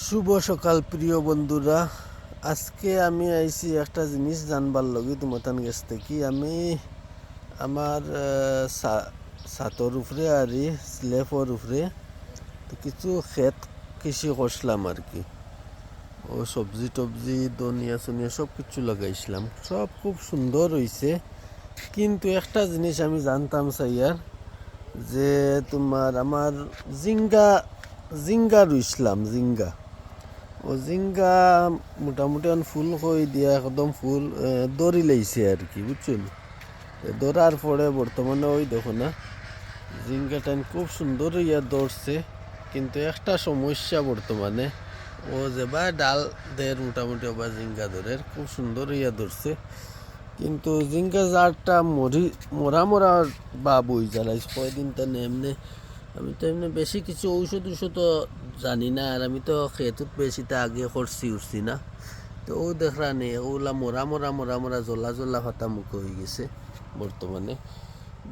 শুভ সকাল প্রিয় বন্ধুরা। আজকে আমি আইছি একটা জিনিস জানবার লাগি তোমার কাছ থেকে। আমি আমার ছাতর উপরে আর স্ল্যাপর উপরে তো কিছু ক্ষেত কৃষি করছিলাম আর কি। ও সবজি টবজি ধনিয়া সনিয়া সব কিছু লাগাইছিলাম, সব খুব সুন্দর হয়েছে। কিন্তু একটা জিনিস আমি জানতাম চাইয়ার, যে তোমার আমার জিঙ্গা জিঙ্গা রুইছিলাম, জিঙ্গা ও জিঙ্গা মোটামুটি ফুল হয়ে দিয়া একদম ফুল দড়ি লাইছে আর কি, বুঝছেন। দৌড়ার পরে বর্তমানে ওই দেখো না, জিঙ্গাটা খুব সুন্দর ইয়া দৌড়ছে। কিন্তু একটা সমস্যা বর্তমানে, ও যে বা ডাল দের মোটামুটি ওবা জিঙ্গা ধরে খুব সুন্দর ইয়া ধরছে। কিন্তু জিঙ্গা জারটা মরা মরা বা বই জ্বালাইছে কয়দিন তা এমনি। আমি তো এমনি বেশি কিছু ঔষধ তো জানি না, আর আমি তো খেতুত বেশি তা আগে করছি উঠছি না। তো ও দেখরা নেই, ওগুলা মরা মরা মরা মরা জ্বলা জ্বলা ফাটা মুখ হয়ে গেছে বর্তমানে।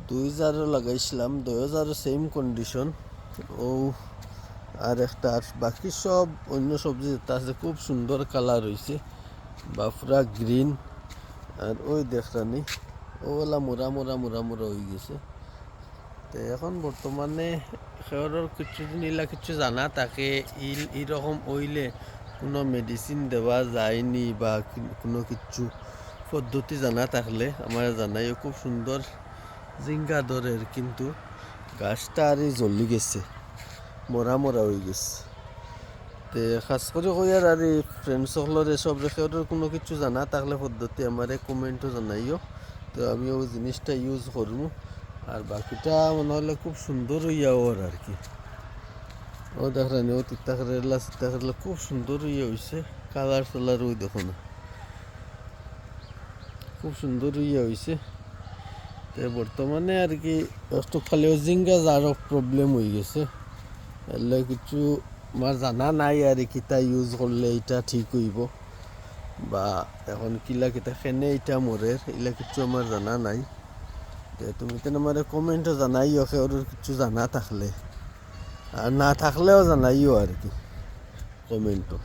2000 লাগাইছিলাম, 2000 সেম কন্ডিশন। ও আর একটা আর বাকি সব অন্য সবজি যেটা আছে খুব সুন্দর কালার হয়েছে বা পুরা গ্রিন। আর ওই দেখরানি ওগুলা মোরা মোরা মোরা মোরা হয়ে গেছে। তো এখন বর্তমানে সেওয়ার কিছু নিলা কিছু জানা তাকে এইরকম হইলে কোনো মেডিসিন দেওয়া যায়নি বা কোনো কিছু পদ্ধতি জানা থাকলে আমার জানাই। খুব সুন্দর জিঙ্গা দরের, কিন্তু গাছটা আর জ্বলি গেছে, মরা মরা হয়ে গেছে। তে খাস করে কইয়ার আর এই ফ্রেন্ড সকলের এসব রেখে কোনো কিছু জানা থাকলে পদ্ধতি আমার কমেন্টও জানাইও। তো আমি ওই জিনিসটা ইউজ করবো। আর বাকিটা মনে হলে খুব সুন্দর হইয়া ওর আর কি। ও দেখলেন ও তিতা কেরেলা খুব সুন্দর হইয়া হয়েছে, কালার সালার ওই দেখো না, খুব সুন্দর হইয়া হয়েছে। তো বর্তমানে আর কি একটু খালি জিঙ্গা যারও প্রবলেম হয়ে গেছে, এলে কিছু আমার জানা নাই আর কিতা ইউজ করলে এটা ঠিক হইব বা এখন কিলা কিতা খেনে এটা মরের, এগুলা কিছু আমার জানা নাই। তুমি তো আমার কমেন্টও জানাইও ওর কিছু জানা থাকলে, আর না থাকলেও জানাইও আর কি কমেন্টও।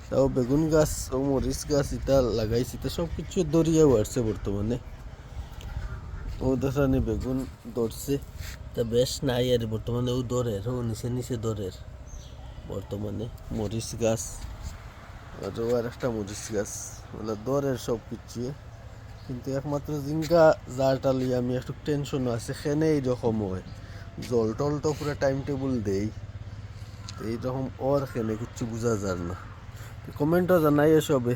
তাও বেগুন গাছ ও মরিচ গাছ এটা লাগাইছি, তো সব কিছু দরিয়াও আসছে বর্তমানে। ও দেখানি বেগুন ধরছে, তা বেশ নাই আর বর্তমানে ও দরের, ও নিচে নিচে দরের বর্তমানে মরিচ গাছ। আর একটা মরিচ গাছ বলে দরের সব কিছু। কিন্তু একমাত্র জিঙ্গা যারটা লিয়ে আমি একটু টেনশনও আছে, সেনে এইরকম হয় জল টল তো পুরো টাইম টেবিল দেই, এইরকম ওর সেনে কিচ্ছু বোঝা যায় না। কমেন্টও জানাই সবে।